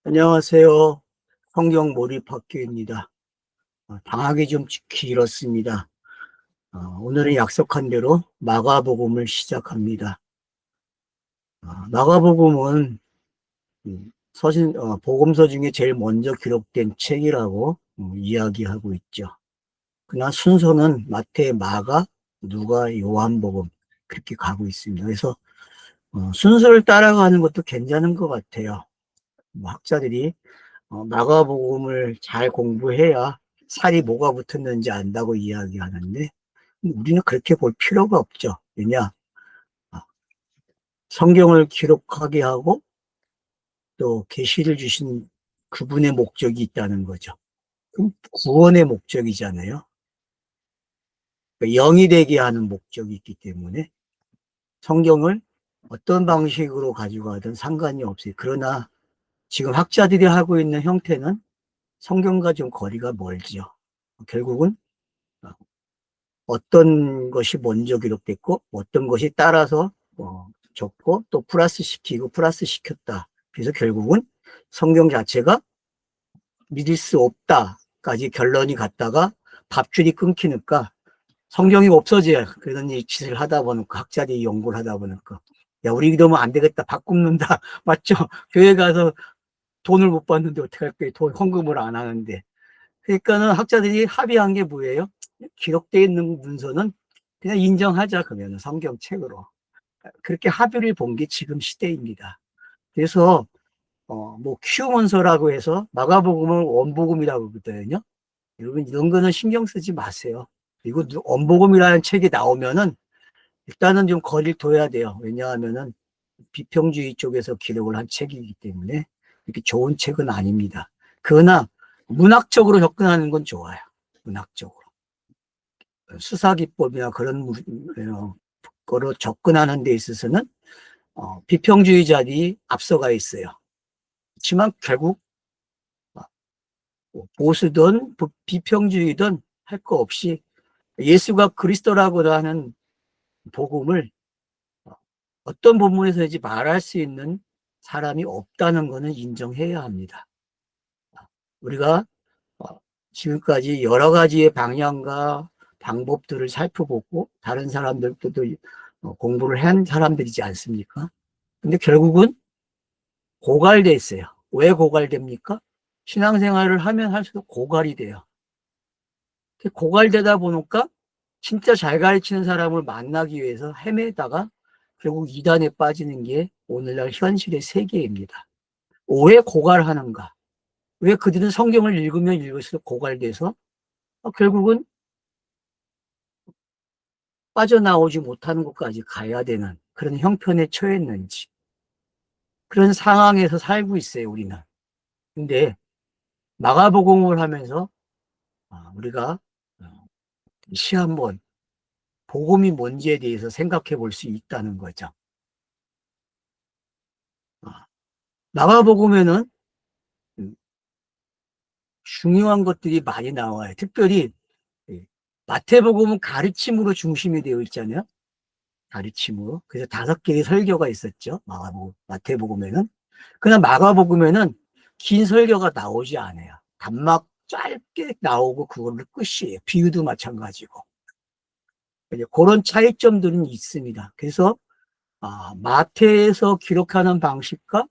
안녕하세요. 성경 몰입학교입니다. 방학이 좀 길었습니다. 오늘은 약속한 대로 마가복음을 시작합니다. 마가복음은 복음서 중에 제일 먼저 기록된 책이라고 이야기하고 있죠. 그러나 순서는 마태, 마가, 누가, 요한복음 그렇게 가고 있습니다. 그래서 순서를 따라가는 것도 괜찮은 것 같아요. 학자들이 마가복음을 잘 공부해야 살이 뭐가 붙었는지 안다고 이야기하는데 우리는 그렇게 볼 필요가 없죠. 왜냐? 아, 성경을 기록하게 하고 또 계시를 주신 그분의 목적이 있다는 거죠. 그럼 구원의 목적이잖아요. 그러니까 영이 되게 하는 목적이 있기 때문에 성경을 어떤 방식으로 가지고 가든 상관이 없어요. 그러나 지금 학자들이 하고 있는 형태는 성경과 좀 거리가 멀죠. 결국은 어떤 것이 먼저 기록됐고 어떤 것이 따라서 적고 또 플러스 시키고 플러스 시켰다. 그래서 결국은 성경 자체가 믿을 수 없다까지 결론이 갔다가 밥줄이 끊기니까 성경이 없어져야 그런 짓을 하다 보니까 학자들이 연구를 하다 보니까 야 우리 이러면 안 되겠다 바꾼다 맞죠? 교회 가서 돈을 못 받는데 어떻게 할 거예요? 돈 헌금을 안 하는데 그러니까는 학자들이 합의한 게 뭐예요? 기록되어 있는 문서는 그냥 인정하자 그러면 성경책으로 그렇게 합의를 본 게 지금 시대입니다. 그래서 뭐 큐문서라고 해서 마가복음을 원복음이라고 그러거든요. 여러분 이런 거는 신경 쓰지 마세요. 그리고 원복음이라는 책이 나오면은 일단은 좀 거리를 둬야 돼요. 왜냐하면은 비평주의 쪽에서 기록을 한 책이기 때문에 이렇게 좋은 책은 아닙니다. 그러나 문학적으로 접근하는 건 좋아요. 문학적으로. 수사기법이나 그런 거로 접근하는 데 있어서는 비평주의자들이 앞서가 있어요. 그렇지만 결국 보수든 비평주의든 할 거 없이 예수가 그리스도라고 하는 복음을 어떤 본문에서든지 말할 수 있는 사람이 없다는 것은 인정해야 합니다. 우리가 지금까지 여러 가지의 방향과 방법들을 살펴보고 다른 사람들도 공부를 한 사람들이지 않습니까? 근데 결국은 고갈돼 있어요. 왜 고갈됩니까? 신앙생활을 하면 할수록 고갈이 돼요. 고갈되다 보니까 진짜 잘 가르치는 사람을 만나기 위해서 헤매다가 결국 이단에 빠지는 게 오늘날 현실의 세계입니다. 왜 고갈하는가? 왜 그들은 성경을 읽으면 읽을수록 고갈돼서 결국은 빠져나오지 못하는 것까지 가야 되는 그런 형편에 처했는지 그런 상황에서 살고 있어요, 우리는. 근데 마가복음을 하면서 우리가 다시 한번 복음이 뭔지에 대해서 생각해 볼 수 있다는 거죠. 마가복음에는 중요한 것들이 많이 나와요. 특별히 마태복음은 가르침으로 중심이 되어 있잖아요. 가르침으로. 그래서 5개의 설교가 있었죠. 마태복음에는. 그러나 마가복음에는 긴 설교가 나오지 않아요. 단막 짧게 나오고 그걸로 끝이에요. 비유도 마찬가지고. 그런 차이점들은 있습니다. 그래서 마태에서 기록하는 방식과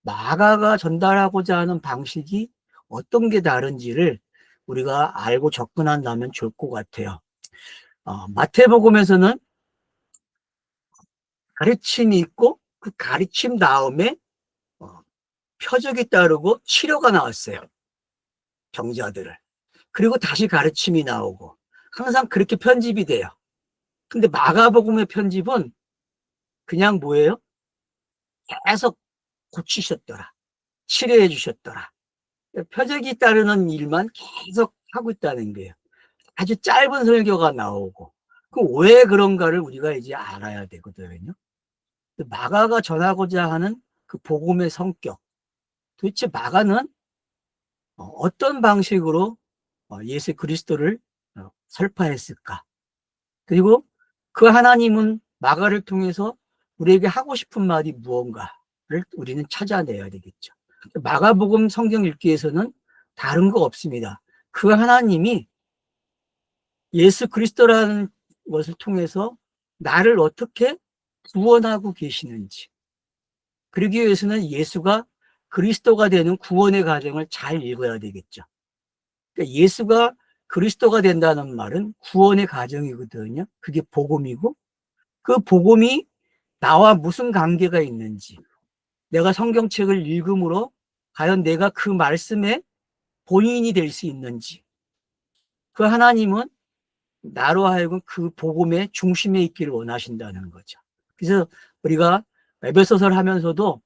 마가가 전달하고자 하는 방식이 어떤 게 다른지를 우리가 알고 접근한다면 좋을 것 같아요. 마태복음에서는 가르침이 있고 그 가르침 다음에 표적이 따르고 치료가 나왔어요. 병자들을. 그리고 다시 가르침이 나오고 항상 그렇게 편집이 돼요. 근데 마가복음의 편집은 그냥 뭐예요? 계속 고치셨더라. 치료해 주셨더라. 표적이 따르는 일만 계속 하고 있다는 거예요. 아주 짧은 설교가 나오고 왜 그런가를 우리가 이제 알아야 되거든요. 마가가 전하고자 하는 그 복음의 성격 도대체 마가는 어떤 방식으로 예수 그리스도를 설파했을까? 그리고 그 하나님은 마가를 통해서 우리에게 하고 싶은 말이 무언가를 우리는 찾아내야 되겠죠. 마가복음 성경 읽기에서는 다른 거 없습니다. 그 하나님이 예수 그리스도라는 것을 통해서 나를 어떻게 구원하고 계시는지, 그러기 위해서는 예수가 그리스도가 되는 구원의 과정을 잘 읽어야 되겠죠. 그러니까 예수가 그리스도가 된다는 말은 구원의 과정이거든요. 그게 복음이고, 그 복음이 나와 무슨 관계가 있는지, 내가 성경책을 읽음으로 과연 내가 그 말씀의 본인이 될 수 있는지, 그 하나님은 나로 하여금 그 복음의 중심에 있기를 원하신다는 거죠. 그래서 우리가 에베소서를 하면서도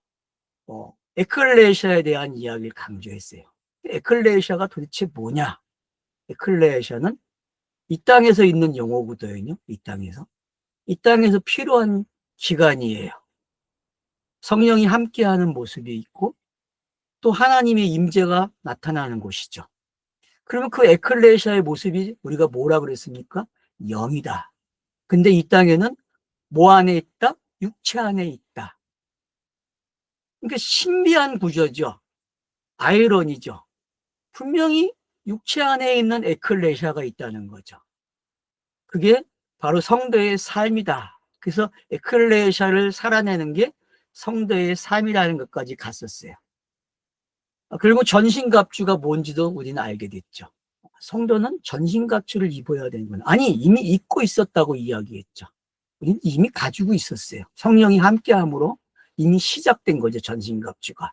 에클레시아에 대한 이야기를 강조했어요. 에클레시아가 도대체 뭐냐? 에클레시아는 이 땅에서 있는 용어거든요. 이 땅에서 필요한 기관이에요. 성령이 함께하는 모습이 있고 또 하나님의 임재가 나타나는 곳이죠. 그러면 그 에클레시아의 모습이 우리가 뭐라 그랬습니까? 영이다. 근데 이 땅에는 뭐 안에 있다? 육체 안에 있다. 그러니까 신비한 구조죠. 아이러니죠. 분명히 육체 안에 있는 에클레시아가 있다는 거죠. 그게 바로 성도의 삶이다. 그래서 에클레시아를 살아내는 게 성도의 삶이라는 것까지 갔었어요. 그리고 전신갑주가 뭔지도 우리는 알게 됐죠. 성도는 전신갑주를 입어야 되는구나. 아니, 이미 입고 있었다고 이야기했죠. 우리는 이미 가지고 있었어요. 성령이 함께함으로 이미 시작된 거죠, 전신갑주가.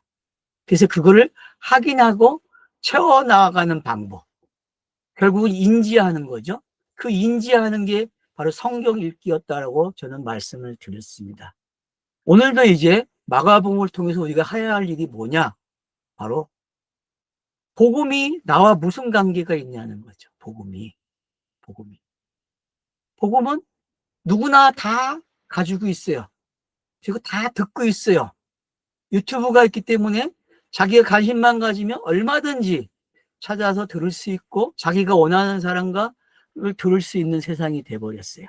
그래서 그거를 확인하고 채워나가는 방법. 결국은 인지하는 거죠. 그 인지하는 게 바로 성경 읽기였다라고 저는 말씀을 드렸습니다. 오늘도 이제 마가복음을 통해서 우리가 해야 할 일이 뭐냐? 바로 복음이 나와 무슨 관계가 있냐는 거죠. 복음이. 복음은 누구나 다 가지고 있어요. 그리고 다 듣고 있어요. 유튜브가 있기 때문에 자기가 관심만 가지면 얼마든지 찾아서 들을 수 있고 자기가 원하는 사람과 들을 수 있는 세상이 돼버렸어요.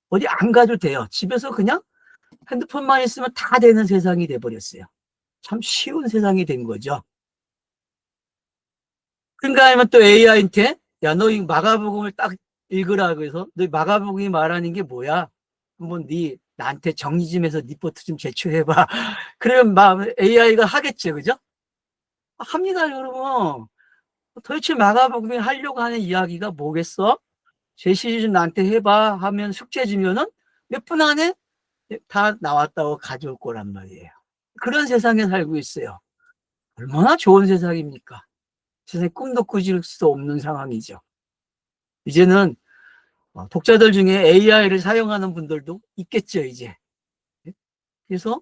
어디 안 가도 돼요. 집에서 그냥 핸드폰만 있으면 다 되는 세상이 돼버렸어요. 참 쉬운 세상이 된 거죠. 그러니까 아니면 또 AI한테 야, 너 이 마가복음을 딱 읽으라고 해서 너 마가복음이 말하는 게 뭐야? 한번 나한테 정리 좀 해서 리포트 좀 제출해봐. 그러면 AI가 하겠죠, 그죠? 합니다, 여러분. 도대체 마가복음이 하려고 하는 이야기가 뭐겠어? 제시 좀 나한테 해봐 하면 숙제 주면은 몇 분 안에 다 나왔다고 가져올 거란 말이에요. 그런 세상에 살고 있어요. 얼마나 좋은 세상입니까? 세상에 꿈도 꾸질 수 없는 상황이죠. 이제는 독자들 중에 AI를 사용하는 분들도 있겠죠, 이제. 그래서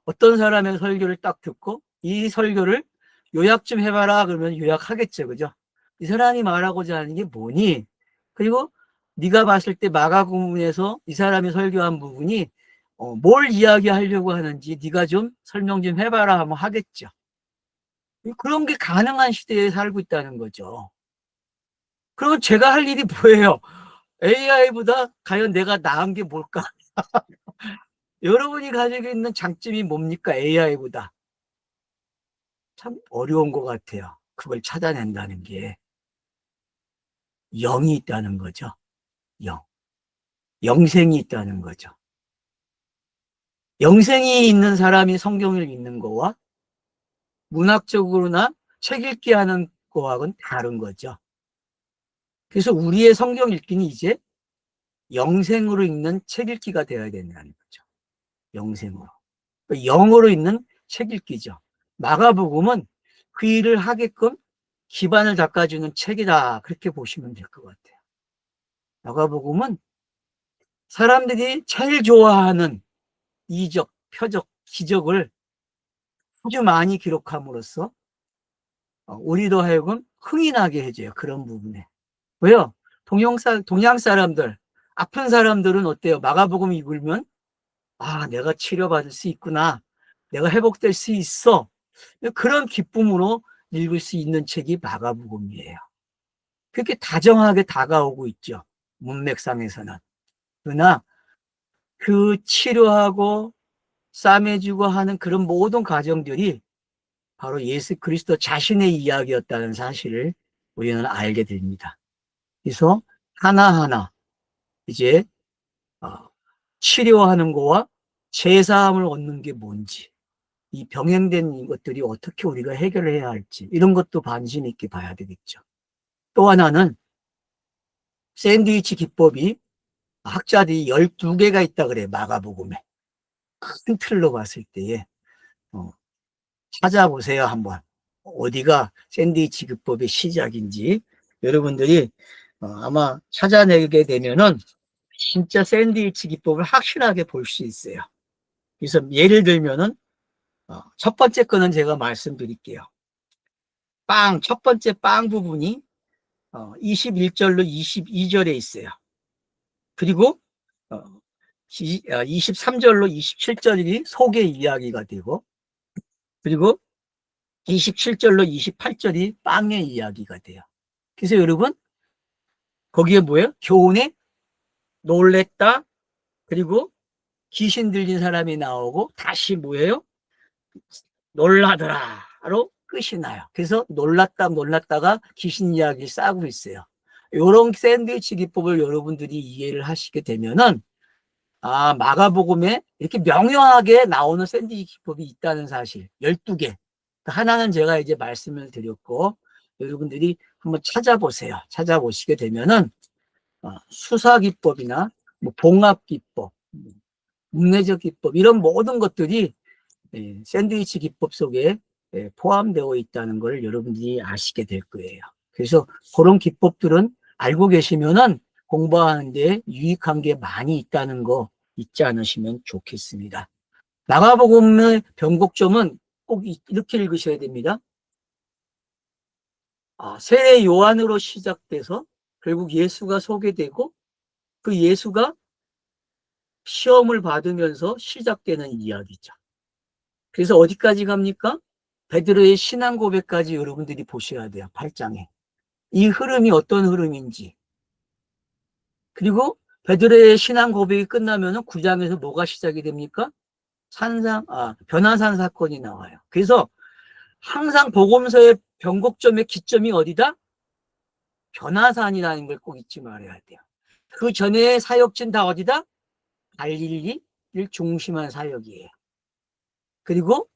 어떤 사람의 설교를 딱 듣고 이 설교를 요약 좀 해봐라 그러면 요약하겠죠, 그죠? 이 사람이 말하고자 하는 게 뭐니? 그리고 네가 봤을 때 마가복음에서 이 사람이 설교한 부분이 뭘 이야기하려고 하는지 네가 좀 설명 좀 해봐라 하면 하겠죠. 그런 게 가능한 시대에 살고 있다는 거죠. 그러면 제가 할 일이 뭐예요? AI보다 과연 내가 나은 게 뭘까? 여러분이 가지고 있는 장점이 뭡니까? AI보다. 참 어려운 것 같아요. 그걸 찾아낸다는 게. 영이 있다는 거죠. 영. 영생이 있다는 거죠. 영생이 있는 사람이 성경을 읽는 거와 문학적으로나 책 읽기 하는 거하고는 다른 거죠. 그래서 우리의 성경 읽기는 이제 영생으로 읽는 책 읽기가 되어야 된다는 거죠. 영생으로. 영어로 있는 책 읽기죠. 마가복음은 그 일을 하게끔 기반을 닦아주는 책이다. 그렇게 보시면 될 것 같아요. 마가복음은 사람들이 제일 좋아하는 이적, 표적, 기적을 아주 많이 기록함으로써 우리도 하여금 흥이 나게 해줘요. 그런 부분에. 왜요? 동양 사람들, 아픈 사람들은 어때요? 마가복음 읽으면 내가 치료받을 수 있구나. 내가 회복될 수 있어. 그런 기쁨으로 읽을 수 있는 책이 마가복음이에요. 그렇게 다정하게 다가오고 있죠. 문맥상에서는. 그러나 그 치료하고 싸매주고 하는 그런 모든 과정들이 바로 예수 그리스도 자신의 이야기였다는 사실을 우리는 알게 됩니다. 그래서 하나하나 이제 치료하는 거와 제사함을 얻는 게 뭔지, 이 병행된 것들이 어떻게 우리가 해결을 해야 할지, 이런 것도 관심 있게 봐야 되겠죠. 또 하나는 샌드위치 기법이 학자들이 12개가 있다 그래, 마가복음에. 큰 틀로 봤을 때에 찾아보세요, 한번. 어디가 샌드위치 기법의 시작인지 여러분들이 아마 찾아내게 되면은 진짜 샌드위치 기법을 확실하게 볼 수 있어요. 그래서 예를 들면은 첫 번째 거는 제가 말씀드릴게요. 첫 번째 빵 부분이 21절로 22절에 있어요. 그리고 23절로 27절이 속의 이야기가 되고, 그리고 27절로 28절이 빵의 이야기가 돼요. 그래서 여러분, 거기에 뭐예요? 교훈에 놀랬다, 그리고 귀신 들린 사람이 나오고 다시 뭐예요? 놀라더라로 끝이 나요. 그래서 놀랐다가 귀신 이야기 싸고 있어요. 이런 샌드위치 기법을 여러분들이 이해를 하시게 되면은 마가복음에 이렇게 명료하게 나오는 샌드위치 기법이 있다는 사실, 12개. 하나는 제가 이제 말씀을 드렸고, 여러분들이 한번 찾아보세요. 찾아보시게 되면은 수사 기법이나 뭐 봉합 기법, 문내적 기법, 이런 모든 것들이 샌드위치 기법 속에 포함되어 있다는 걸 여러분들이 아시게 될 거예요. 그래서 그런 기법들은 알고 계시면은 공부하는데 유익한 게 많이 있다는 거 잊지 않으시면 좋겠습니다. 마가복음의 변곡점은 꼭 이렇게 읽으셔야 됩니다. 세례 요한으로 시작돼서 결국 예수가 소개되고, 그 예수가 시험을 받으면서 시작되는 이야기죠. 그래서 어디까지 갑니까? 베드로의 신앙 고백까지 여러분들이 보셔야 돼요. 8장에. 이 흐름이 어떤 흐름인지. 그리고 베드로의 신앙 고백이 끝나면 9장에서 뭐가 시작이 됩니까? 변화산 사건이 나와요. 그래서 항상 복음서의 변곡점의 기점이 어디다? 변화산이라는 걸 꼭 잊지 말아야 돼요. 그 전에 사역진 다 어디다? 갈릴리를 중심한 사역이에요. 그리고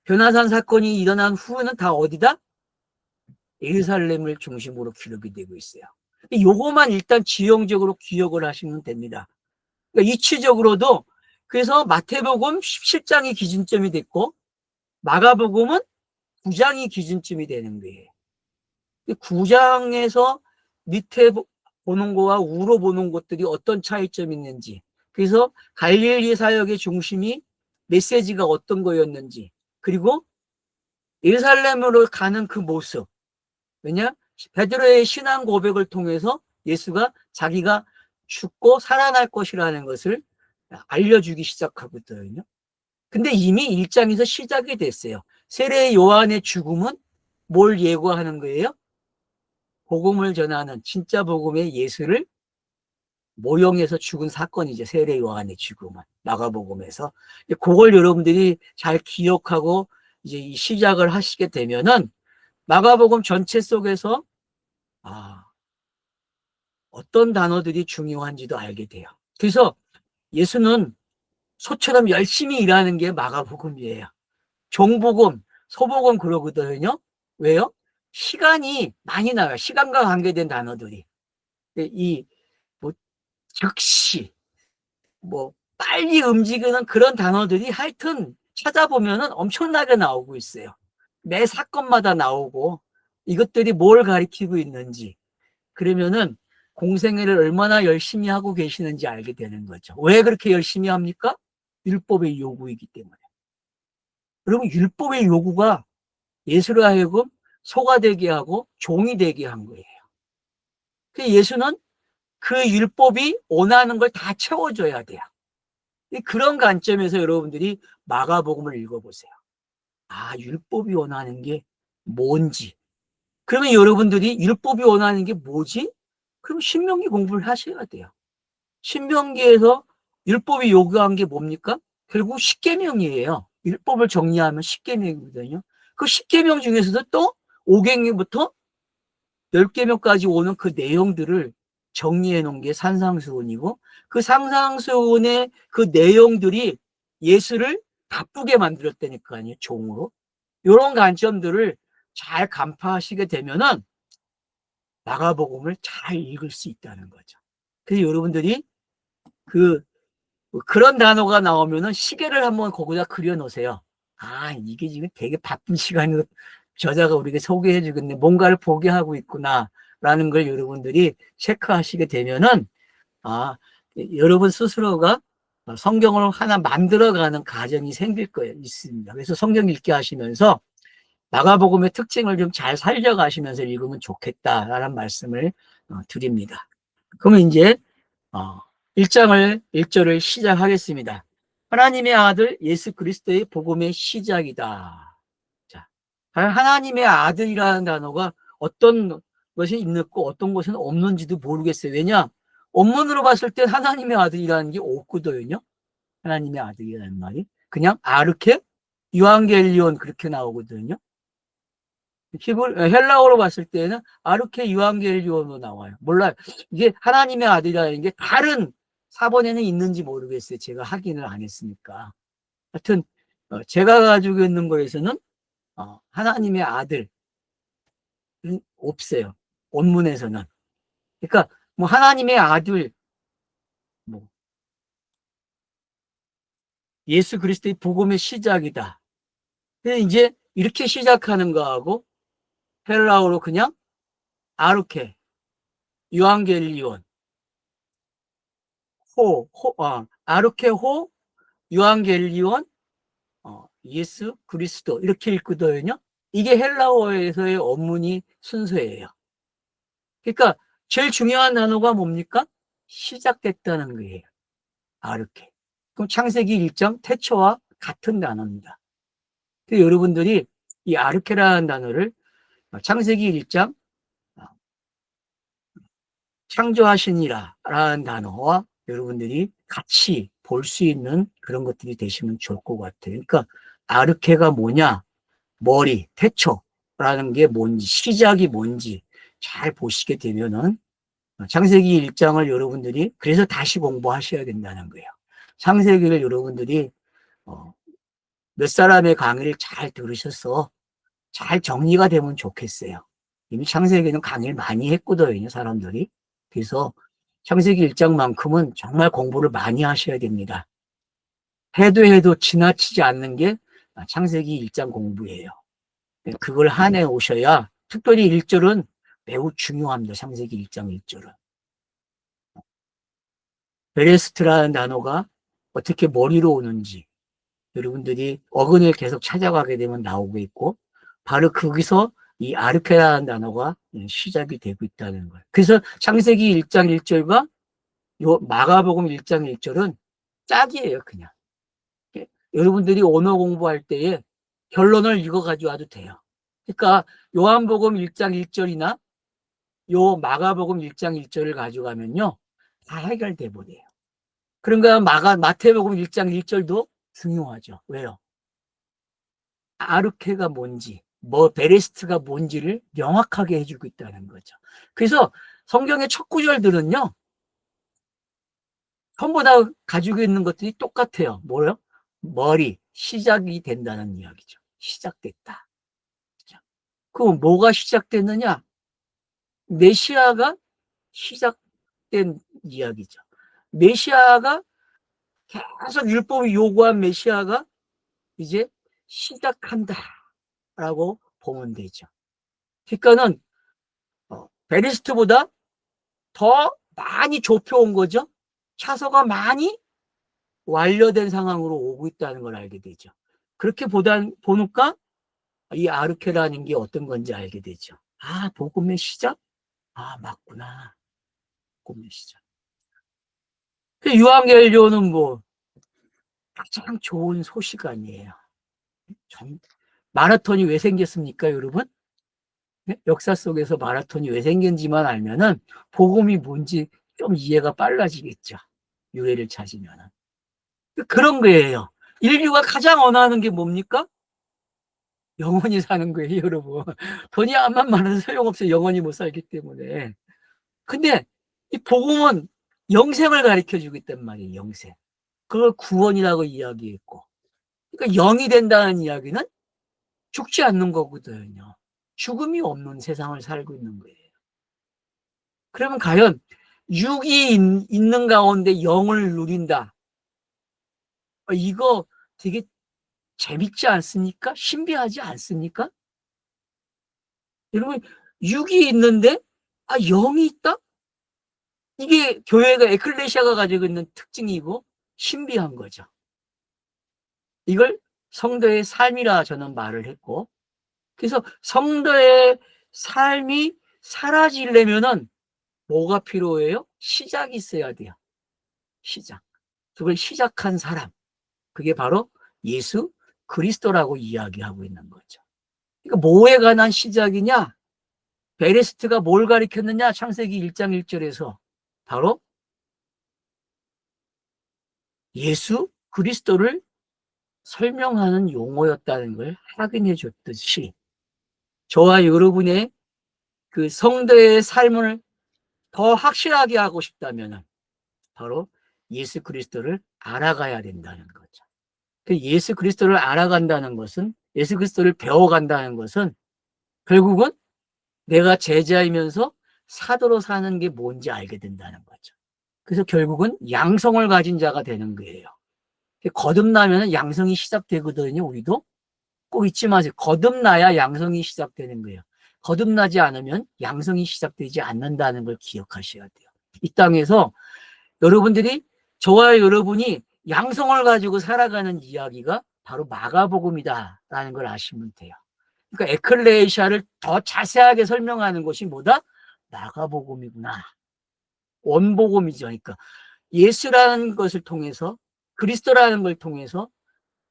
변화산 사건이 일어난 후에는 다 어디다? 예루살렘을 중심으로 기록이 되고 있어요. 요거만 일단 지형적으로 기억을 하시면 됩니다. 그러니까 이치적으로도, 그래서 마태복음 17장이 기준점이 됐고 마가복음은 9장이 기준점이 되는 거예요. 9장에서 밑에 보는 거와 우로 보는 것들이 어떤 차이점이 있는지, 그래서 갈릴리 사역의 중심이 메시지가 어떤 거였는지, 그리고 예루살렘으로 가는 그 모습, 왜냐? 베드로의 신앙 고백을 통해서 예수가 자기가 죽고 살아날 것이라는 것을 알려주기 시작하거든요. 근데 이미 1장에서 시작이 됐어요. 세례 요한의 죽음은 뭘 예고하는 거예요? 복음을 전하는 진짜 복음의 예수를 모형해서 죽은 사건이죠. 세례 요한의 죽음은 마가복음에서. 그걸 여러분들이 잘 기억하고 이제 이 시작을 하시게 되면은 마가복음 전체 속에서 어떤 단어들이 중요한지도 알게 돼요. 그래서 예수는 소처럼 열심히 일하는 게 마가복음이에요. 종복음, 소복음 그러거든요. 왜요? 시간이 많이 나와요. 시간과 관계된 단어들이. 뭐 즉시, 빨리 움직이는 그런 단어들이 하여튼 찾아보면은 엄청나게 나오고 있어요. 매 사건마다 나오고 이것들이 뭘 가리키고 있는지, 그러면은 공생애를 얼마나 열심히 하고 계시는지 알게 되는 거죠. 왜 그렇게 열심히 합니까? 율법의 요구이기 때문에. 여러분, 율법의 요구가 예수로 하여금 소가 되게 하고 종이 되게 한 거예요. 예수는 그 율법이 원하는 걸 다 채워줘야 돼요. 그런 관점에서 여러분들이 마가복음을 읽어보세요. 율법이 원하는 게 뭔지. 그러면 여러분들이 율법이 원하는 게 뭐지? 그럼 신명기 공부를 하셔야 돼요. 신명기에서 율법이 요구한 게 뭡니까? 결국 십계명이에요. 율법을 정리하면 십계명이거든요. 그 10계명 중에서도 또 5계명부터 10계명까지 오는 그 내용들을 정리해 놓은 게 산상수훈이고, 그 산상수훈의 그 내용들이 예수를 바쁘게 만들었다니까요, 종으로. 이런 관점들을 잘 간파하시게 되면은 마가복음을 잘 읽을 수 있다는 거죠. 그래서 여러분들이 그런 단어가 나오면은 시계를 한번 거기다 그려 놓으세요. 아, 이게 지금 되게 바쁜 시간으로 저자가 우리에게 소개해 주겠네. 뭔가를 보게 하고 있구나. 라는 걸 여러분들이 체크하시게 되면은, 아, 여러분 스스로가 성경을 하나 만들어가는 과정이 생길 거예요. 있습니다. 그래서 성경 읽기 하시면서 마가복음의 특징을 좀 잘 살려가시면서 읽으면 좋겠다라는 말씀을 드립니다. 그러면 이제 1장을 1절을 시작하겠습니다. 하나님의 아들 예수 그리스도의 복음의 시작이다. 자, 하나님의 아들이라는 단어가 어떤 것이 있고 어떤 것은 없는지도 모르겠어요. 왜냐? 원문으로 봤을 때 하나님의 아들이라는 게 없거든요. 하나님의 아들이라는 말이 그냥 아르케 유앙겔리온 그렇게 나오거든요. 헬라어로 봤을 때는 아르케 유앙겔리온으로 나와요. 몰라요. 이게 하나님의 아들이라는 게 다른 사본에는 있는지 모르겠어요. 제가 확인을 안 했으니까. 하여튼 제가 가지고 있는 거에서는 하나님의 아들은 없어요. 원문에서는. 그러니까 뭐 하나님의 아들, 뭐 예수 그리스도의 복음의 시작이다. 근데 이제 이렇게 시작하는 거하고 헬라어로 그냥 아르케 유앙겔리온 아르케 호 유앙겔리온 예수 그리스도 이렇게 읽거든요. 이게 헬라어에서의 원문이 순서예요. 그러니까 제일 중요한 단어가 뭡니까? 시작됐다는 거예요. 아르케. 그럼 창세기 1장 태초와 같은 단어입니다. 그래서 여러분들이 이 아르케라는 단어를 창세기 1장 창조하시니라라는 단어와 여러분들이 같이 볼 수 있는 그런 것들이 되시면 좋을 것 같아요. 그러니까 아르케가 뭐냐? 머리, 태초라는 게 뭔지, 시작이 뭔지 잘 보시게 되면은 창세기 1장을 여러분들이 그래서 다시 공부하셔야 된다는 거예요. 창세기를 여러분들이 몇 사람의 강의를 잘 들으셔서 잘 정리가 되면 좋겠어요. 이미 창세기는 강의를 많이 했거든요, 사람들이. 그래서 창세기 1장만큼은 정말 공부를 많이 하셔야 됩니다. 해도 지나치지 않는 게 창세기 1장 공부예요. 그걸 한해 오셔야, 특별히 1절은 매우 중요합니다. 창세기 1장 1절은. 베레스트라는 단어가 어떻게 머리로 오는지 여러분들이 어근을 계속 찾아가게 되면 나오고 있고, 바로 거기서 이 아르케라는 단어가 시작이 되고 있다는 거예요. 그래서 창세기 1장 1절과 요 마가복음 1장 1절은 짝이에요, 그냥. 여러분들이 언어 공부할 때에 결론을 읽어가지고 와도 돼요. 그러니까 요한복음 1장 1절이나 요 마가복음 1장 1절을 가져가면요, 다 해결돼 버려요. 그런가 마태복음 1장 1절도 중요하죠. 왜요? 아르케가 뭔지, 베레스트가 뭔지를 명확하게 해주고 있다는 거죠. 그래서 성경의 첫 구절들은요, 전부 다 가지고 있는 것들이 똑같아요. 뭐요? 머리, 시작이 된다는 이야기죠. 시작됐다. 그럼 뭐가 시작됐느냐? 메시아가 시작된 이야기죠. 메시아가 계속 율법이 요구한 메시아가 이제 시작한다라고 보면 되죠. 그러니까는 베리스트보다 더 많이 좁혀온 거죠. 차소가 많이 완료된 상황으로 오고 있다는 걸 알게 되죠. 그렇게 보니까 이 아르케라는 게 어떤 건지 알게 되죠. 아, 복음의 시작? 아, 맞구나. 복음의 시작. 유앙겔리온은 뭐 가장 좋은 소식 아니에요. 마라톤이 왜 생겼습니까, 여러분? 역사 속에서 마라톤이 왜 생긴지만 알면은 복음이 뭔지 좀 이해가 빨라지겠죠. 유래를 찾으면은. 그런 거예요. 인류가 가장 원하는 게 뭡니까? 영원히 사는 거예요, 여러분. 돈이 암만 많아도 소용없어요. 영원히 못 살기 때문에. 근데 이 복음은 영생을 가르쳐 주고 있단 말이에요. 영생. 그걸 구원이라고 이야기했고. 그러니까 영이 된다는 이야기는 죽지 않는 거거든요. 죽음이 없는 세상을 살고 있는 거예요. 그러면 과연 육이 있는 가운데 영을 누린다. 이거 되게 재밌지 않습니까? 신비하지 않습니까? 여러분, 육이 있는데 영이 있다? 이게 교회가 에클레시아가 가지고 있는 특징이고 신비한 거죠. 이걸 성도의 삶이라 저는 말을 했고, 그래서 성도의 삶이 사라지려면은 뭐가 필요해요? 시작이 있어야 돼요. 시작. 그걸 시작한 사람. 그게 바로 예수 그리스도라고 이야기하고 있는 거죠. 그러니까 뭐에 관한 시작이냐? 베레스트가 뭘 가리켰느냐? 창세기 1장 1절에서 바로 예수 그리스도를 설명하는 용어였다는 걸 확인해 줬듯이, 저와 여러분의 그 성도의 삶을 더 확실하게 하고 싶다면 바로 예수 그리스도를 알아가야 된다는 거죠. 그 예수 그리스도를 알아간다는 것은, 예수 그리스도를 배워간다는 것은 결국은 내가 제자이면서 사도로 사는 게 뭔지 알게 된다는 거죠. 그래서 결국은 양성을 가진 자가 되는 거예요. 거듭나면 양성이 시작되거든요. 우리도 꼭 잊지 마세요. 거듭나야 양성이 시작되는 거예요. 거듭나지 않으면 양성이 시작되지 않는다는 걸 기억하셔야 돼요. 이 땅에서 여러분들이, 저와 여러분이 양성을 가지고 살아가는 이야기가 바로 마가복음이다라는 걸 아시면 돼요. 그러니까 에클레시아를 더 자세하게 설명하는 것이 뭐다? 마가복음이구나. 원복음이죠. 그러니까 예수라는 것을 통해서, 그리스도라는 걸 통해서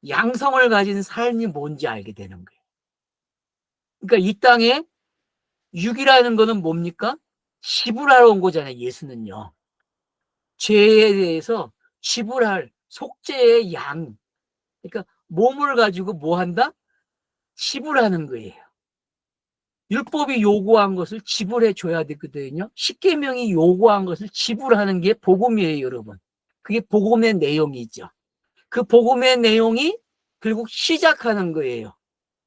양성을 가진 삶이 뭔지 알게 되는 거예요. 그러니까 이 땅에 육이라는 거는 뭡니까? 지불하러 온 거잖아요. 예수는요. 죄에 대해서 지불할 속죄의 양. 그러니까 몸을 가지고 뭐 한다? 지불하는 거예요. 율법이 요구한 것을 지불해 줘야 되거든요. 십계명이 요구한 것을 지불하는 게 복음이에요, 여러분. 그게 복음의 내용이죠. 그 복음의 내용이 결국 시작하는 거예요.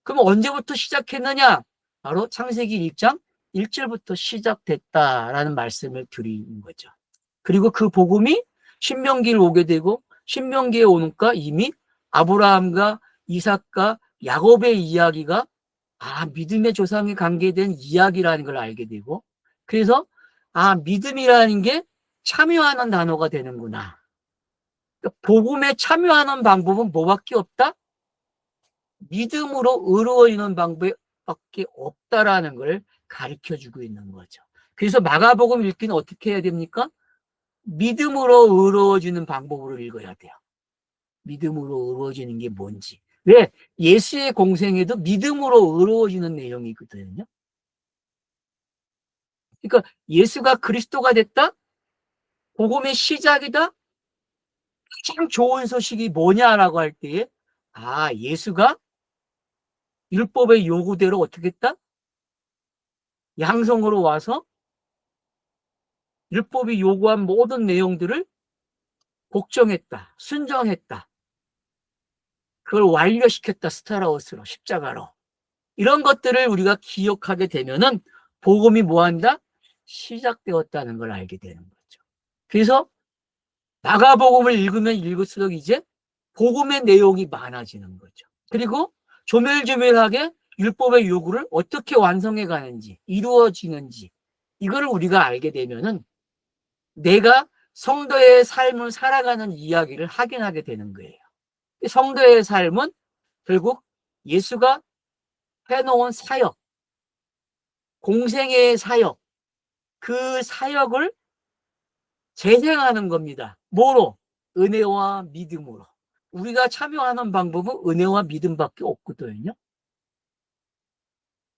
그럼 언제부터 시작했느냐? 바로 창세기 1장 1절부터 시작됐다라는 말씀을 드리는 거죠. 그리고 그 복음이 신명기를 오게 되고, 신명기에 오니까 이미 아브라함과 이삭과 야곱의 이야기가 믿음의 조상에 관계된 이야기라는 걸 알게 되고, 그래서 믿음이라는 게 참여하는 단어가 되는구나. 그러니까 복음에 참여하는 방법은 뭐밖에 없다? 믿음으로 의로워지는 방법밖에 없다라는 걸 가르쳐주고 있는 거죠. 그래서 마가복음 읽기는 어떻게 해야 됩니까? 믿음으로 의로워지는 방법으로 읽어야 돼요. 믿음으로 의로워지는 게 뭔지. 왜? 예수의 공생에도 믿음으로 의로워지는 내용이거든요. 그러니까 예수가 그리스도가 됐다? 복음의 시작이다? 가장 좋은 소식이 뭐냐라고 할 때에 예수가 율법의 요구대로 어떻게 했다? 양성으로 와서 율법이 요구한 모든 내용들을 복종했다. 순종했다. 그걸 완료시켰다. 스타라워스로, 십자가로. 이런 것들을 우리가 기억하게 되면은 복음이 뭐한다? 시작되었다는 걸 알게 되는 거죠. 그래서 마가복음을 읽으면 읽을수록 이제 복음의 내용이 많아지는 거죠. 그리고 조밀조밀하게 율법의 요구를 어떻게 완성해 가는지, 이루어지는지, 이거를 우리가 알게 되면은 내가 성도의 삶을 살아가는 이야기를 확인하게 되는 거예요. 성도의 삶은 결국 예수가 해놓은 사역, 공생애의 사역, 그 사역을 재생하는 겁니다. 뭐로? 은혜와 믿음으로. 우리가 참여하는 방법은 은혜와 믿음밖에 없거든요.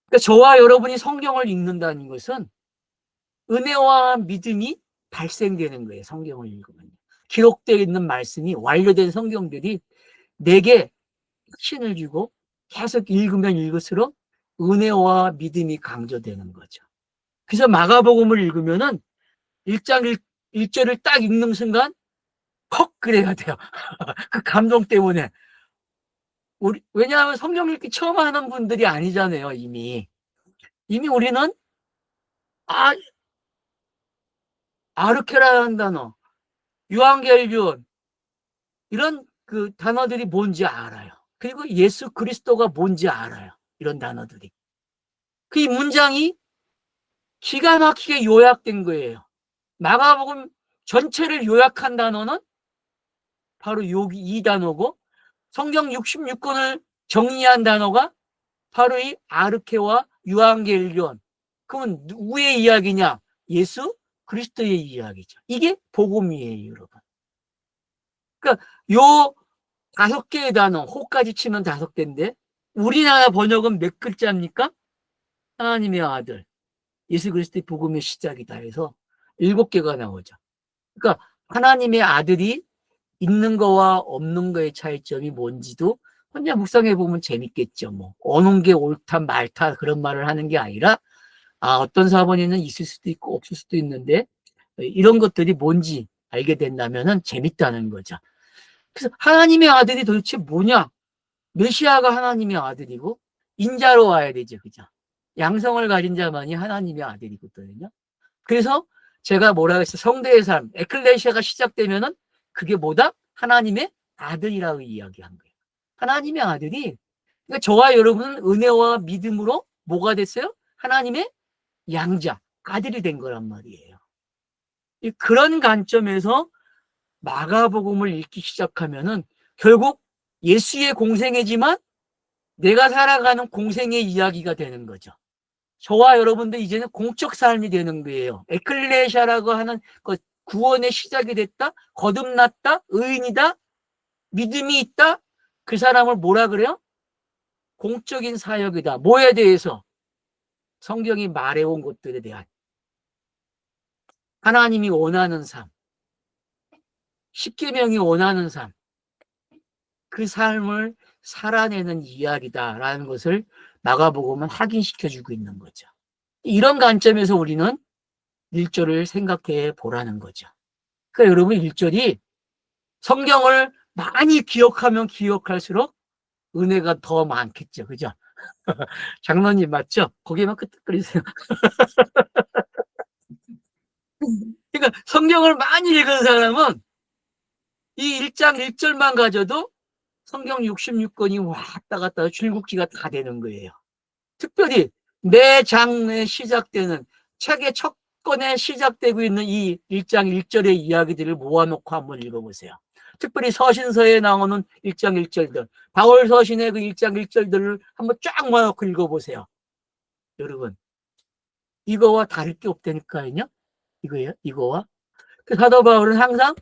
그러니까 저와 여러분이 성경을 읽는다는 것은 은혜와 믿음이 발생되는 거예요. 성경을 읽으면. 기록되어 있는 말씀이, 완료된 성경들이 내게 확신을 주고 계속 읽으면 읽을수록 은혜와 믿음이 강조되는 거죠. 그래서 마가복음을 읽으면은 1장 1절을 딱 읽는 순간 퍽 그래야 돼요. 그 감동 때문에. 왜냐하면 성경 읽기 처음 하는 분들이 아니잖아요, 이미. 이미 우리는, 아, 아르케라는 단어, 유한결변, 이런 그 단어들이 뭔지 알아요. 그리고 예수 그리스도가 뭔지 알아요. 이런 단어들이. 그 문장이 기가 막히게 요약된 거예요. 마가복음 전체를 요약한 단어는 바로 여기 이 단어고, 성경 66권을 정리한 단어가 바로 이 아르케와 유한겔리온. 그러면 누구의 이야기냐? 예수 그리스도의 이야기죠. 이게 복음이에요, 여러분. 그러니까 요 5개의 단어, 호까지 치면 5개인데 우리나라 번역은 몇 글자입니까? 하나님의 아들, 예수 그리스도의 복음의 시작이다 해서 7개가 나오죠. 그러니까 하나님의 아들이 있는 거와 없는 거의 차이점이 뭔지도 혼자 묵상해 보면 재밌겠죠. 뭐 어느 게 옳다 말다 그런 말을 하는 게 아니라, 어떤 사본에는 있을 수도 있고 없을 수도 있는데 이런 것들이 뭔지 알게 된다면은 재밌다는 거죠. 그래서 하나님의 아들이 도대체 뭐냐? 메시아가 하나님의 아들이고 인자로 와야 되죠, 그죠? 양성을 가진 자만이 하나님의 아들이거든요. 그래서 제가 뭐라고 했어요? 성대의 삶, 에클레시아가 시작되면은 그게 뭐다? 하나님의 아들이라고 이야기한 거예요. 하나님의 아들이, 그러니까 저와 여러분은 은혜와 믿음으로 뭐가 됐어요? 하나님의 양자, 아들이 된 거란 말이에요. 그런 관점에서 마가복음을 읽기 시작하면은 결국 예수의 공생애지만 내가 살아가는 공생의 이야기가 되는 거죠. 저와 여러분들 이제는 공적 삶이 되는 거예요. 에클레시아라고 하는 그 구원의 시작이 됐다, 거듭났다, 의인이다, 믿음이 있다. 그 사람을 뭐라 그래요? 공적인 사역이다. 뭐에 대해서? 성경이 말해온 것들에 대한, 하나님이 원하는 삶, 십계명이 원하는 삶, 그 삶을 살아내는 이야기다라는 것을 마가복음은 확인시켜주고 있는 거죠. 이런 관점에서 우리는 1절을 생각해 보라는 거죠. 그러니까 여러분, 1절이 성경을 많이 기억하면 기억할수록 은혜가 더 많겠죠. 그죠? 장로님 맞죠? 거기만 끄떡거리세요. 그러니까 성경을 많이 읽은 사람은 이 1장 1절만 가져도 성경 66권이 왔다 갔다 줄긋기가 다 되는 거예요. 특별히 매 장에 시작되는, 책의 첫 권에 시작되고 있는 이 1장 1절의 이야기들을 모아놓고 한번 읽어보세요. 특별히 서신서에 나오는 1장 1절들, 바울 서신의 그 1장 1절들을 한번 쫙 모아놓고 읽어보세요. 여러분, 이거와 다를 게 없다니까요. 이거예요, 이거와. 그 사도 바울은 항상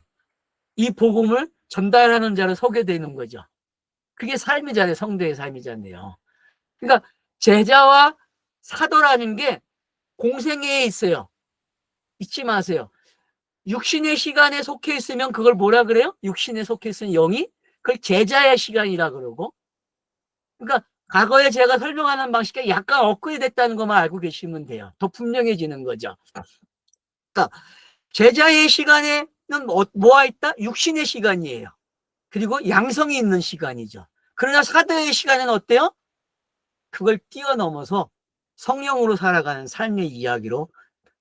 이 복음을 전달하는 자로 소개되는 거죠. 그게 삶이잖아요. 성도의 삶이잖아요. 그러니까 제자와 사도라는 게 공생애에 있어요. 잊지 마세요. 육신의 시간에 속해 있으면 그걸 뭐라 그래요? 육신에 속해 있으면 영이 그걸 제자의 시간이라 그러고, 그러니까 과거에 제가 설명하는 방식이 약간 업그레이드 됐다는 것만 알고 계시면 돼요. 더 분명해지는 거죠. 그러니까 제자의 시간에는 뭐가 있다? 육신의 시간이에요. 그리고 양성이 있는 시간이죠. 그러나 사도의 시간은 어때요? 그걸 뛰어넘어서 성령으로 살아가는 삶의 이야기로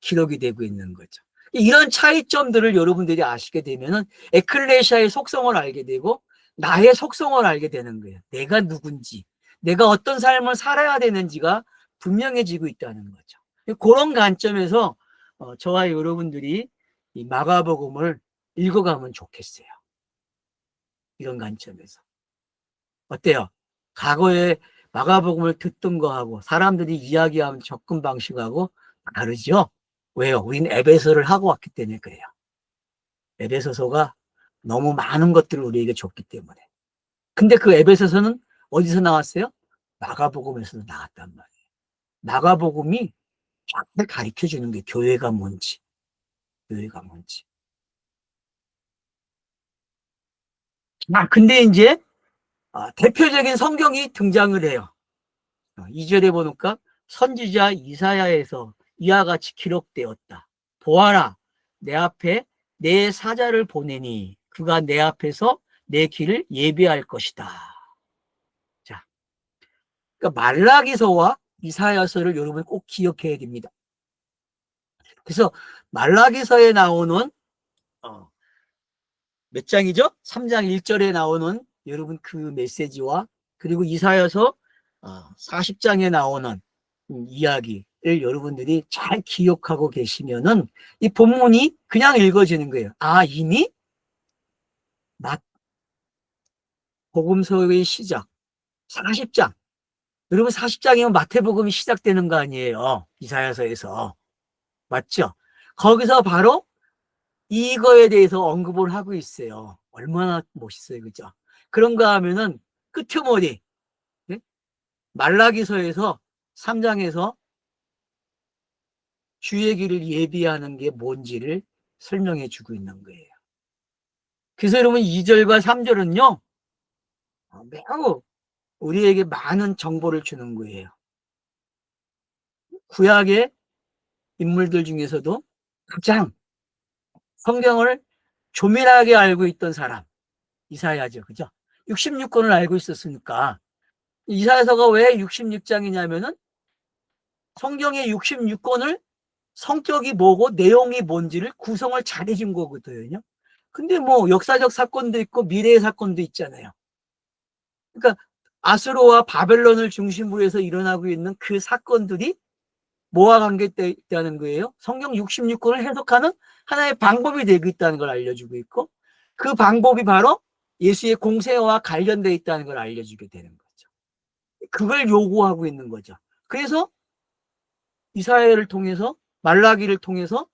기록이 되고 있는 거죠. 이런 차이점들을 여러분들이 아시게 되면은 에클레시아의 속성을 알게 되고 나의 속성을 알게 되는 거예요. 내가 누군지, 내가 어떤 삶을 살아야 되는지가 분명해지고 있다는 거죠. 그런 관점에서 저와 여러분들이 이 마가복음을 읽어가면 좋겠어요. 이런 관점에서. 어때요? 과거에 마가복음을 듣던 거하고 사람들이 이야기하는 접근 방식하고 다르죠? 왜요? 우리는 에베소를 하고 왔기 때문에 그래요. 에베소서가 너무 많은 것들을 우리에게 줬기 때문에. 근데 그 에베소서는 어디서 나왔어요? 마가복음에서 나왔단 말이에요. 마가복음이 쫙 가르쳐 주는 게 교회가 뭔지, 교회가 뭔지. 근데 이제 대표적인 성경이 등장을 해요. 2절에 보니까 선지자 이사야에서 이와 같이 기록되었다. 보아라, 내 앞에 내 사자를 보내니 그가 내 앞에서 내 길을 예비할 것이다. 자, 그러니까 말라기서와 이사야서를 여러분 꼭 기억해야 됩니다. 그래서 말라기서에 나오는 몇 장이죠? 3장 1절에 나오는 여러분 그 메시지와 그리고 이사야서 40장에 나오는 이야기를 여러분들이 잘 기억하고 계시면은 이 본문이 그냥 읽어지는 거예요. 이미 복음서의 시작 40장. 여러분 40장이면 마태복음이 시작되는 거 아니에요? 이사야서에서. 맞죠? 거기서 바로 이거에 대해서 언급을 하고 있어요. 얼마나 멋있어요. 그죠? 그런가 하면은 끄트머리 네? 말라기서에서 3장에서 주의 길을 예비하는 게 뭔지를 설명해 주고 있는 거예요. 그래서 여러분 2절과 3절은요. 매우 우리에게 많은 정보를 주는 거예요. 구약의 인물들 중에서도 가장 성경을 조밀하게 알고 있던 사람 이사야죠. 그죠? 66권을 알고 있었으니까 이사야서가 왜 66장이냐면은 성경의 66권을 성격이 뭐고 내용이 뭔지를 구성을 잘해준 거거든요. 근데 뭐 역사적 사건도 있고 미래의 사건도 있잖아요. 그러니까 아수르와 바벨론을 중심으로 해서 일어나고 있는 그 사건들이 뭐와 관계되어 있다는 거예요? 성경 66권을 해석하는 하나의 방법이 되고 있다는 걸 알려주고 있고 그 방법이 바로 예수의 공생애와 관련되어 있다는 걸 알려주게 되는 거죠. 그걸 요구하고 있는 거죠. 그래서 이사야를 통해서 말라기를 통해서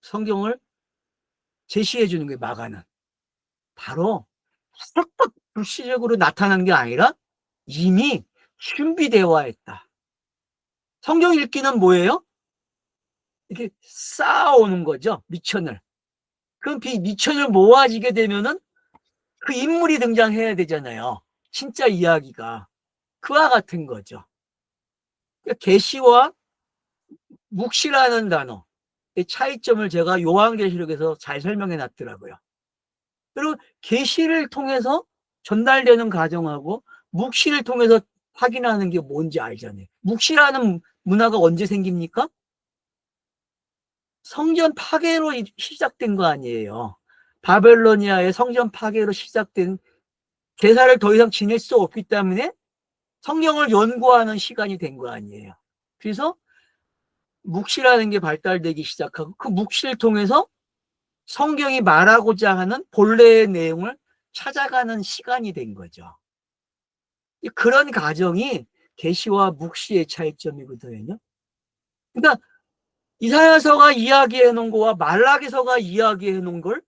성경을 제시해 주는 거예요. 마가는 바로 싹딱 불시적으로 나타난 게 아니라 이미 준비되어 있다. 성경 읽기는 뭐예요? 이렇게 쌓아오는 거죠. 미천을. 그럼 미천을 모아지게 되면은 그 인물이 등장해야 되잖아요. 진짜 이야기가. 그와 같은 거죠. 계시와 묵시라는 단어 의 차이점을 제가 요한계시록에서 잘 설명해 놨더라고요. 그리고 계시를 통해서 전달되는 과정하고 묵시를 통해서 확인하는 게 뭔지 알잖아요. 묵시라는 문화가 언제 생깁니까? 성전 파괴로 시작된 거 아니에요. 바벨로니아의 성전 파괴로 시작된 제사를 더 이상 지낼 수 없기 때문에 성경을 연구하는 시간이 된 거 아니에요. 그래서 묵시라는 게 발달되기 시작하고 그 묵시를 통해서 성경이 말하고자 하는 본래의 내용을 찾아가는 시간이 된 거죠. 그런 과정이 계시와 묵시의 차이점이거든요. 그러니까 이사야서가 이야기해 놓은 거와 말라기서가 이야기해 놓은 걸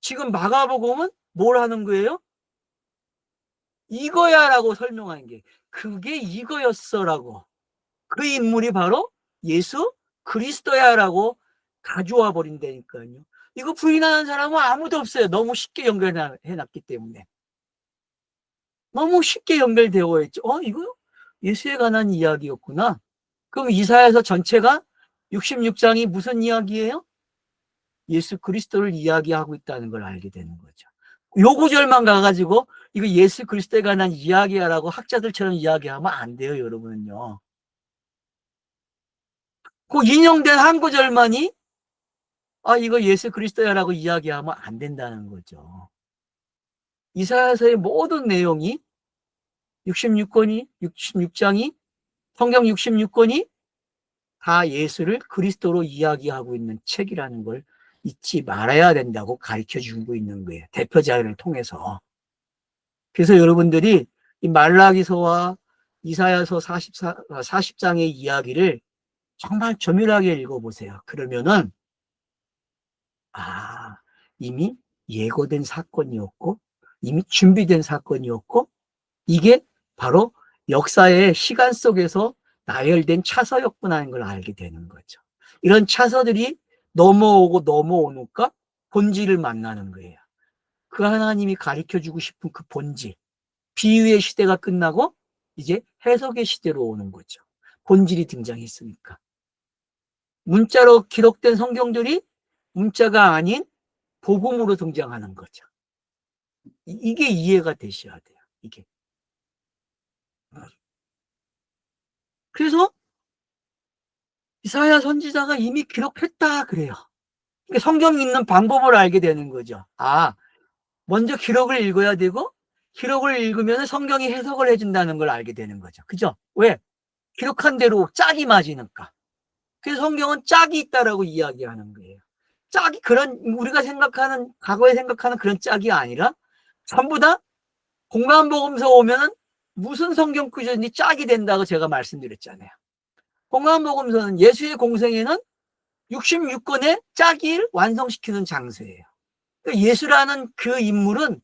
지금 마가복음은 뭘 하는 거예요? 이거야라고 설명하는 게 그게 이거였어라고. 그 인물이 바로 예수 그리스도야라고 가져와 버린다니까요. 이거 부인하는 사람은 아무도 없어요. 너무 쉽게 연결해놨기 때문에. 너무 쉽게 연결되어 있죠. 이거 예수에 관한 이야기였구나. 그럼 이사야서 전체가 66장이 무슨 이야기예요? 예수 그리스도를 이야기하고 있다는 걸 알게 되는 거죠. 요 구절만 가가지고 이거 예수 그리스도에 관한 이야기야라고 학자들처럼 이야기하면 안 돼요, 여러분은요. 그 인용된 한 구절만이 이거 예수 그리스도야라고 이야기하면 안 된다는 거죠. 이사야서의 모든 내용이 66장이 성경 66권이 다 예수를 그리스도로 이야기하고 있는 책이라는 걸 잊지 말아야 된다고 가르쳐 주고 있는 거예요. 대표자를 통해서. 그래서 여러분들이 이 말라기서와 이사야서 40장의 이야기를 정말 조밀하게 읽어보세요. 그러면은 이미 예고된 사건이었고 이미 준비된 사건이었고 이게 바로 역사의 시간 속에서 나열된 차서였구나 하는 걸 알게 되는 거죠. 이런 차서들이 넘어오니까 본질을 만나는 거예요. 그 하나님이 가르쳐주고 싶은 그 본질, 비유의 시대가 끝나고 이제 해석의 시대로 오는 거죠. 본질이 등장했으니까. 문자로 기록된 성경들이 문자가 아닌 복음으로 등장하는 거죠. 이게 이해가 되셔야 돼요. 이게. 그래서 이사야 선지자가 이미 기록했다 그래요. 그러니까 성경 읽는 방법을 알게 되는 거죠. 아, 먼저 기록을 읽어야 되고 기록을 읽으면 성경이 해석을 해준다는 걸 알게 되는 거죠. 그죠? 왜? 기록한 대로 짝이 맞으니까. 그래서 성경은 짝이 있다라고 이야기하는 거예요. 짝이 그런 우리가 생각하는 과거에 생각하는 그런 짝이 아니라 전부 다 공간복음서 오면은 무슨 성경 구절이 짝이 된다고 제가 말씀드렸잖아요. 공간복음서는 예수의 공생애는 66권의 짝을 완성시키는 장소예요. 그러니까 예수라는 그 인물은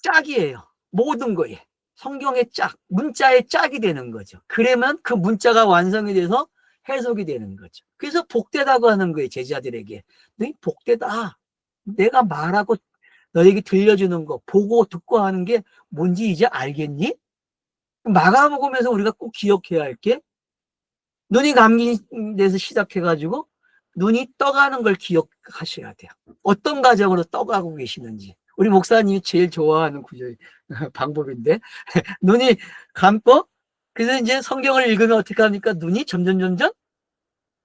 짝이에요. 모든 거에. 성경의 짝, 문자의 짝이 되는 거죠. 그러면 그 문자가 완성이 돼서 해석이 되는 거죠. 그래서 복되다고 하는 거예요. 제자들에게. 너희 복되다. 내가 말하고 너에게 들려주는 거, 보고 듣고 하는 게 뭔지 이제 알겠니? 마가복음에서 우리가 꼭 기억해야 할 게 눈이 감긴 데서 시작해가지고 눈이 떠가는 걸 기억하셔야 돼요. 어떤 과정으로 떠가고 계시는지. 우리 목사님이 제일 좋아하는 구절 방법인데 눈이 감고 그래서 이제 성경을 읽으면 어떻게 합니까? 눈이 점점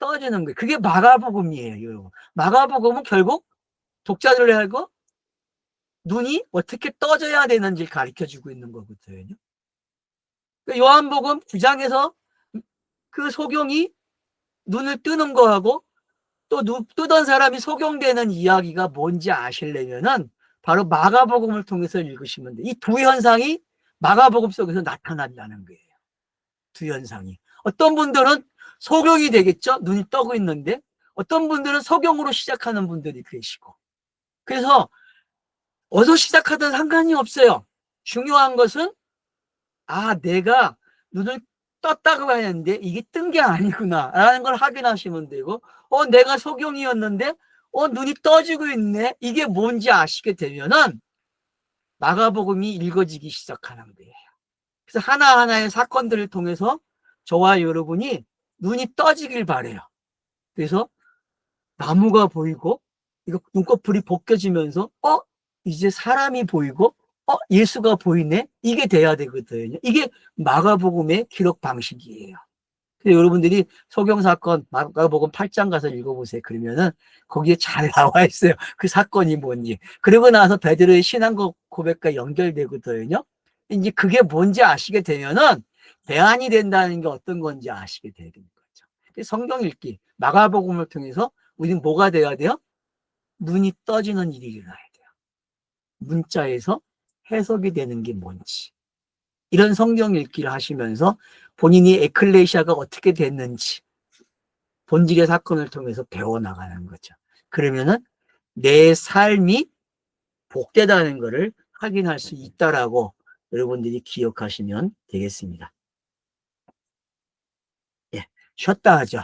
떠지는 거예요. 그게 마가복음이에요, 여러분. 마가복음은 결국 독자들을 하고 눈이 어떻게 떠져야 되는지 가르쳐주고 있는 거거든요. 요한복음 9장에서 그 소경이 눈을 뜨는 거하고 또 뜨던 사람이 소경되는 이야기가 뭔지 아시려면은 바로 마가복음을 통해서 읽으시면 돼요. 이 두 현상이 마가복음 속에서 나타난다는 거예요. 두 현상이. 어떤 분들은 소경이 되겠죠. 눈이 떠고 있는데 어떤 분들은 소경으로 시작하는 분들이 계시고. 그래서 어디서 시작하든 상관이 없어요. 중요한 것은 내가 눈을 떴다고 하는데 이게 뜬 게 아니구나 라는 걸 확인하시면 되고 내가 소경이었는데 눈이 떠지고 있네. 이게 뭔지 아시게 되면은 마가복음이 읽어지기 시작하는 거예요. 그래서 하나하나의 사건들을 통해서 저와 여러분이 눈이 떠지길 바래요. 그래서 나무가 보이고 이거 눈꺼풀이 벗겨지면서 이제 사람이 보이고 예수가 보이네. 이게 돼야 되거든요. 이게 마가복음의 기록 방식이에요. 여러분들이 소경사건 마가복음 8장 가서 읽어보세요. 그러면은 거기에 잘 나와 있어요. 그 사건이 뭔지. 그러고 나서 베드로의 신앙 고백과 연결되거든요. 이제 그게 뭔지 아시게 되면은 대안이 된다는 게 어떤 건지 아시게 되는 거죠. 성경 읽기, 마가복음을 통해서 우리는 뭐가 돼야 돼요? 눈이 떠지는 일이 일어나야 돼요. 문자에서 해석이 되는 게 뭔지. 이런 성경 읽기를 하시면서 본인이 에클레시아가 어떻게 됐는지 본질의 사건을 통해서 배워나가는 거죠. 그러면은 내 삶이 복되다는 것을 확인할 수 있다라고 여러분들이 기억하시면 되겠습니다. 예, 쉬었다 하죠.